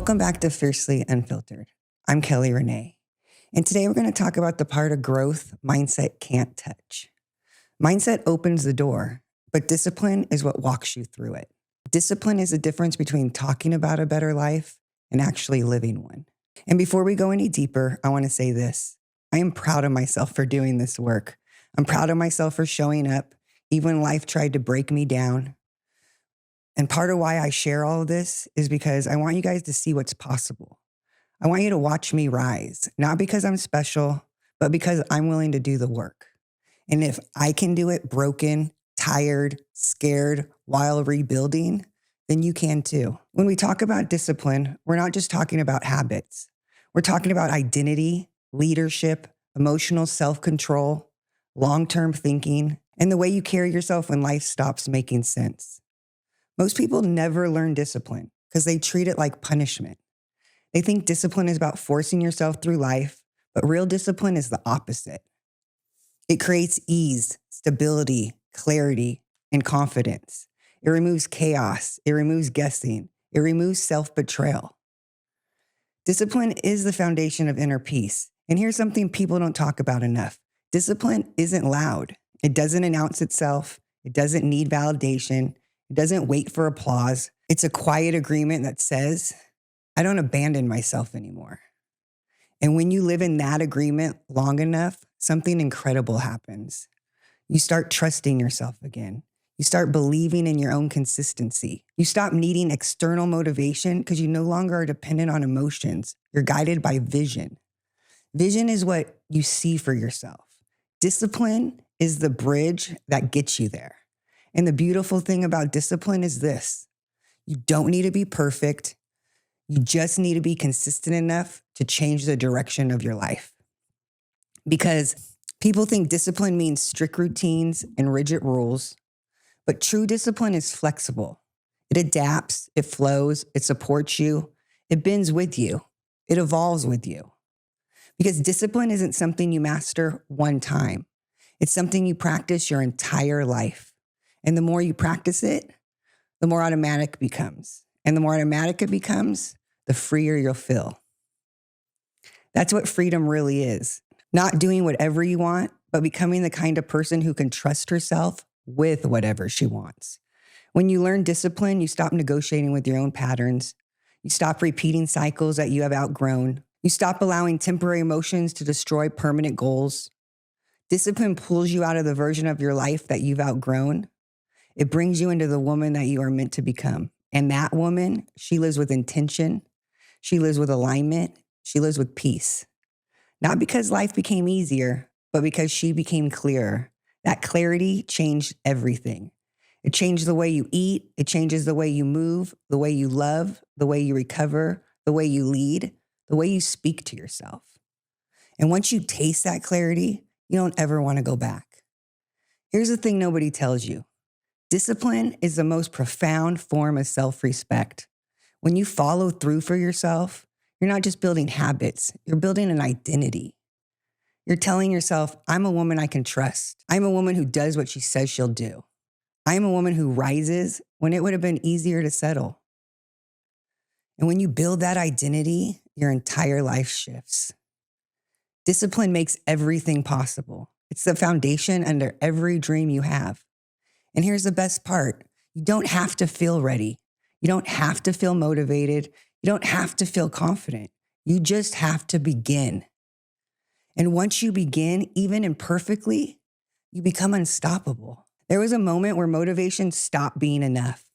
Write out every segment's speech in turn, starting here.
Welcome back to Fiercely Unfiltered. I'm Kelly Renee, and today we're going to talk about the part of growth mindset can't touch. Mindset opens the door, but discipline is what walks you through it. Discipline is the difference between talking about a better life and actually living one. And before we go any deeper, I want to say this. I am proud of myself for doing this work. I'm proud of myself for showing up, even when life tried to break me down. And part of why I share all of this is because I want you guys to see what's possible. I want you to watch me rise, not because I'm special, but because I'm willing to do the work. And if I can do it broken, tired, scared, while rebuilding, then you can too. When we talk about discipline, we're not just talking about habits. We're talking about identity, leadership, emotional self-control, long-term thinking, and the way you carry yourself when life stops making sense. Most people never learn discipline because they treat it like punishment. They think discipline is about forcing yourself through life, but real discipline is the opposite. It creates ease, stability, clarity, and confidence. It removes chaos. It removes guessing. It removes self-betrayal. Discipline is the foundation of inner peace. And here's something people don't talk about enough. Discipline isn't loud. It doesn't announce itself. It doesn't need validation. It doesn't wait for applause. It's a quiet agreement that says, I don't abandon myself anymore. And when you live in that agreement long enough, something incredible happens. You start trusting yourself again. You start believing in your own consistency. You stop needing external motivation because you no longer are dependent on emotions. You're guided by vision. Vision is what you see for yourself. Discipline is the bridge that gets you there. And the beautiful thing about discipline is this. You don't need to be perfect. You just need to be consistent enough to change the direction of your life. Because people think discipline means strict routines and rigid rules, but true discipline is flexible. It adapts, it flows, it supports you, it bends with you, it evolves with you. Because discipline isn't something you master one time. It's something you practice your entire life. And the more you practice it, the more automatic it becomes. And the more automatic it becomes, the freer you'll feel. That's what freedom really is. Not doing whatever you want, but becoming the kind of person who can trust herself with whatever she wants. When you learn discipline, you stop negotiating with your own patterns. You stop repeating cycles that you have outgrown. You stop allowing temporary emotions to destroy permanent goals. Discipline pulls you out of the version of your life that you've outgrown. It brings you into the woman that you are meant to become. And that woman, she lives with intention. She lives with alignment. She lives with peace. Not because life became easier, but because she became clearer. That clarity changed everything. It changed the way you eat. It changes the way you move, the way you love, the way you recover, the way you lead, the way you speak to yourself. And once you taste that clarity, you don't ever want to go back. Here's the thing nobody tells you. Discipline is the most profound form of self-respect. When you follow through for yourself, you're not just building habits, you're building an identity. You're telling yourself, I'm a woman I can trust. I'm a woman who does what she says she'll do. I'm a woman who rises when it would have been easier to settle. And when you build that identity, your entire life shifts. Discipline makes everything possible. It's the foundation under every dream you have. And here's the best part. You don't have to feel ready. You don't have to feel motivated. You don't have to feel confident. You just have to begin. And once you begin, even imperfectly, you become unstoppable. There was a moment where motivation stopped being enough.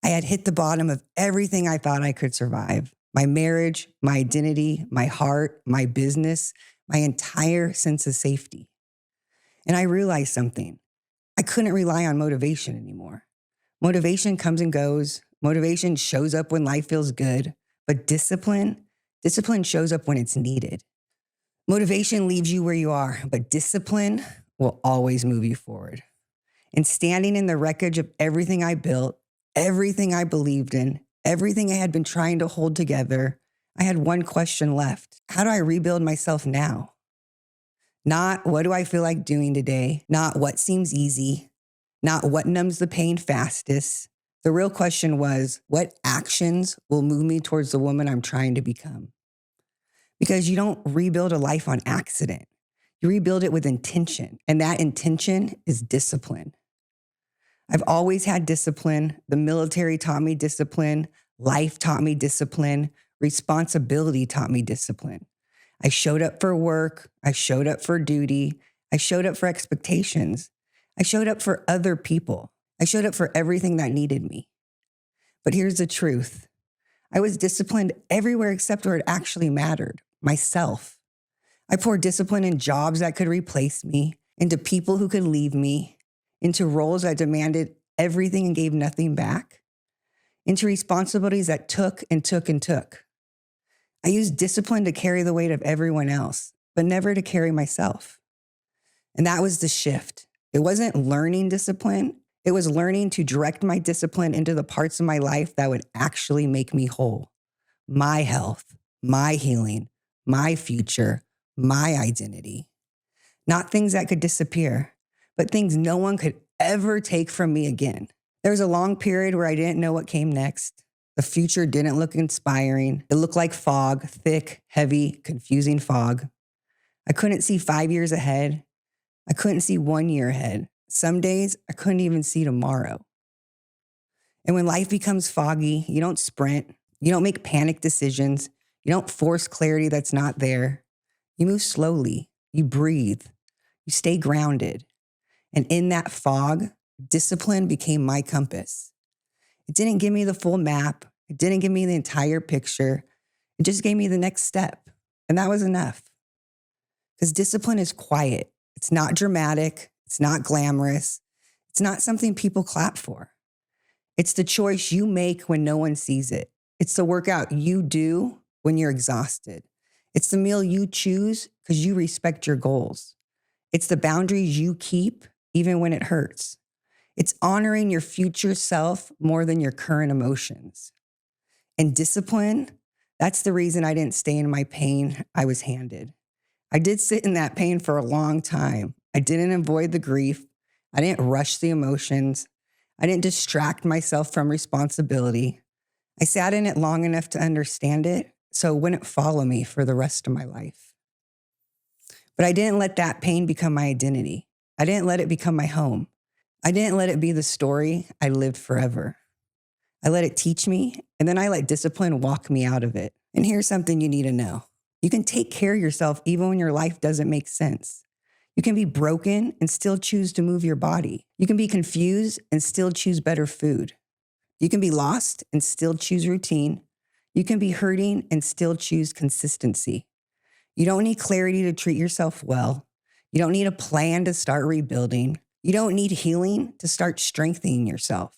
I had hit the bottom of everything I thought I could survive. My marriage, my identity, my heart, my business, my entire sense of safety. And I realized something. I couldn't rely on motivation anymore. Motivation comes and goes. Motivation shows up when life feels good. But discipline shows up when it's needed. Motivation leaves you where you are, but discipline will always move you forward. And standing in the wreckage of everything I built, everything I believed in, everything I had been trying to hold together, I had one question left. How do I rebuild myself now? Not what do I feel like doing today? Not what seems easy. Not what numbs the pain fastest. The real question was, what actions will move me towards the woman I'm trying to become? Because you don't rebuild a life on accident. You rebuild it with intention, and that intention is discipline. I've always had discipline. The military taught me discipline. Life taught me discipline. Responsibility taught me discipline. I showed up for work. I showed up for duty. I showed up for expectations. I showed up for other people. I showed up for everything that needed me. But here's the truth. I was disciplined everywhere except where it actually mattered, myself. I poured discipline in jobs that could replace me, into people who could leave me, into roles that demanded everything and gave nothing back, into responsibilities that took and took and took. I used discipline to carry the weight of everyone else, but never to carry myself. And that was the shift. It wasn't learning discipline. It was learning to direct my discipline into the parts of my life that would actually make me whole. My health, my healing, my future, my identity. Not things that could disappear, but things no one could ever take from me again. There was a long period where I didn't know what came next. The future didn't look inspiring. It looked like fog, thick, heavy, confusing fog. I couldn't see 5 years ahead. I couldn't see 1 year ahead. Some days I couldn't even see tomorrow. And when life becomes foggy, you don't sprint. You don't make panic decisions. You don't force clarity that's not there. You move slowly. You breathe. You stay grounded. And in that fog, discipline became my compass. It didn't give me the full map. It didn't give me the entire picture. It just gave me the next step. And that was enough. Because discipline is quiet. It's not dramatic. It's not glamorous. It's not something people clap for. It's the choice you make when no one sees it. It's the workout you do when you're exhausted. It's the meal you choose because you respect your goals. It's the boundaries you keep even when it hurts. It's honoring your future self more than your current emotions. And discipline, that's the reason I didn't stay in my pain I was handed. I did sit in that pain for a long time. I didn't avoid the grief. I didn't rush the emotions. I didn't distract myself from responsibility. I sat in it long enough to understand it so it wouldn't follow me for the rest of my life. But I didn't let that pain become my identity. I didn't let it become my home. I didn't let it be the story I lived forever. I let it teach me, and then I let discipline walk me out of it. And here's something you need to know. You can take care of yourself even when your life doesn't make sense. You can be broken and still choose to move your body. You can be confused and still choose better food. You can be lost and still choose routine. You can be hurting and still choose consistency. You don't need clarity to treat yourself well. You don't need a plan to start rebuilding. You don't need healing to start strengthening yourself.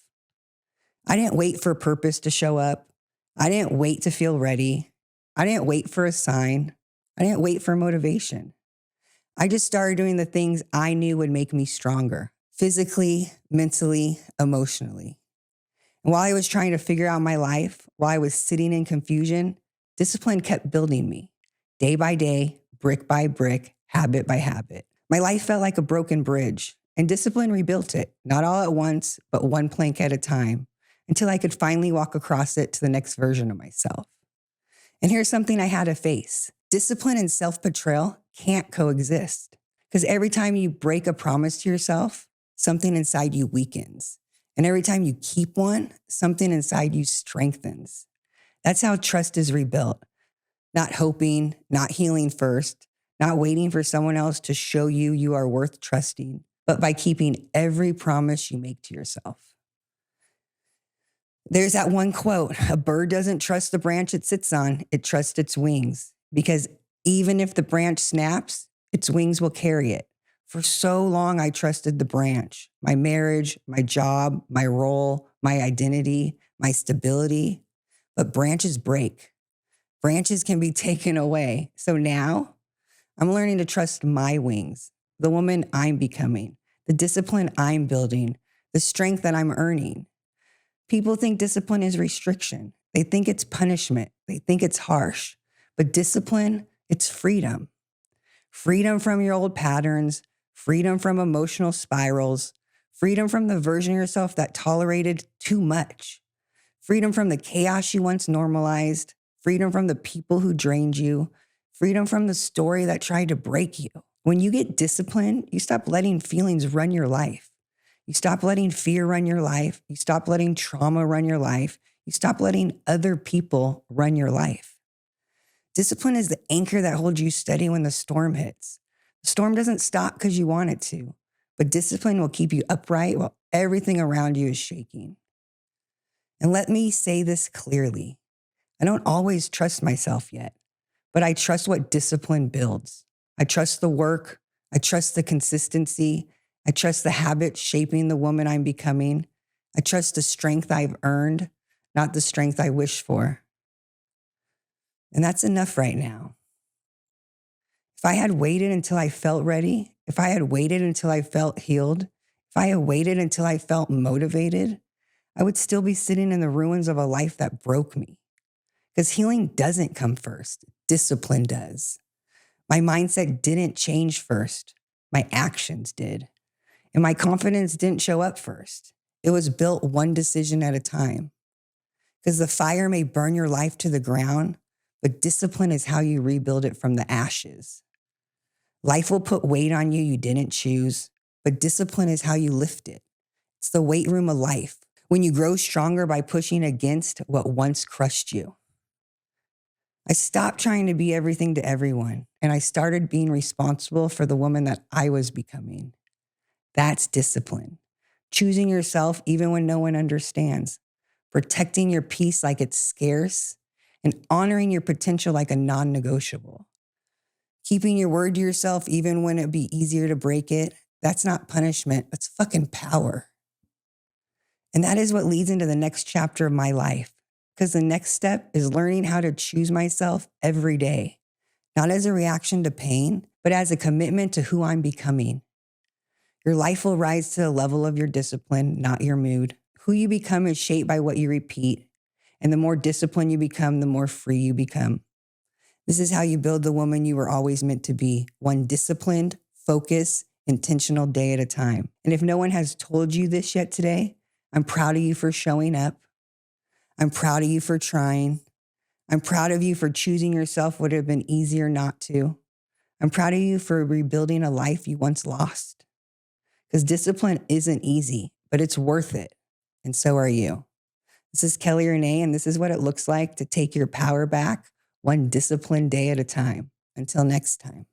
I didn't wait for purpose to show up. I didn't wait to feel ready. I didn't wait for a sign. I didn't wait for motivation. I just started doing the things I knew would make me stronger, physically, mentally, emotionally. And while I was trying to figure out my life, while I was sitting in confusion, discipline kept building me, day by day, brick by brick, habit by habit. My life felt like a broken bridge, and discipline rebuilt it, not all at once, but one plank at a time, until I could finally walk across it to the next version of myself. And here's something I had to face. Discipline and self-betrayal can't coexist, because every time you break a promise to yourself, something inside you weakens. And every time you keep one, something inside you strengthens. That's how trust is rebuilt. Not hoping, not healing first, not waiting for someone else to show you you are worth trusting, but by keeping every promise you make to yourself. There's that one quote, a bird doesn't trust the branch it sits on, it trusts its wings. Because even if the branch snaps, its wings will carry it. For so long, I trusted the branch, my marriage, my job, my role, my identity, my stability. But branches break. Branches can be taken away. So now I'm learning to trust my wings, the woman I'm becoming, the discipline I'm building, the strength that I'm earning. People think discipline is restriction. They think it's punishment. They think it's harsh. But discipline, it's freedom. Freedom from your old patterns, freedom from emotional spirals, Freedom from the version of yourself that tolerated too much. Freedom from the chaos you once normalized. Freedom from the people who drained you. Freedom from the story that tried to break you. When you get disciplined, you stop letting feelings run your life. You stop letting fear run your life. You stop letting trauma run your life. You stop letting other people run your life. Discipline is the anchor that holds you steady when the storm hits. The storm doesn't stop because you want it to, but discipline will keep you upright while everything around you is shaking. And let me say this clearly. I don't always trust myself yet, but I trust what discipline builds. I trust the work. I trust the consistency. I trust the habits shaping the woman I'm becoming. I trust the strength I've earned, not the strength I wish for. And that's enough right now. If I had waited until I felt ready, if I had waited until I felt healed, if I had waited until I felt motivated, I would still be sitting in the ruins of a life that broke me. Because healing doesn't come first. Discipline does. My mindset didn't change first. My actions did. And my confidence didn't show up first. It was built one decision at a time. Because the fire may burn your life to the ground, but discipline is how you rebuild it from the ashes. Life will put weight on you you didn't choose, but discipline is how you lift it. It's the weight room of life. When you grow stronger by pushing against what once crushed you. I stopped trying to be everything to everyone, and I started being responsible for the woman that I was becoming. That's discipline. Choosing yourself even when no one understands. Protecting your peace like it's scarce, and honoring your potential like a non-negotiable. Keeping your word to yourself even when it'd be easier to break it. That's not punishment, that's fucking power. And that is what leads into the next chapter of my life. Because the next step is learning how to choose myself every day, not as a reaction to pain, but as a commitment to who I'm becoming. Your life will rise to the level of your discipline, not your mood. Who you become is shaped by what you repeat. And the more disciplined you become, the more free you become. This is how you build the woman you were always meant to be, one disciplined, focused, intentional day at a time. And if no one has told you this yet today, I'm proud of you for showing up. I'm proud of you for trying. I'm proud of you for choosing yourself would have been easier not to. I'm proud of you for rebuilding a life you once lost. Because discipline isn't easy, but it's worth it. And so are you. This is Kelly Renee, and this is what it looks like to take your power back one disciplined day at a time. Until next time.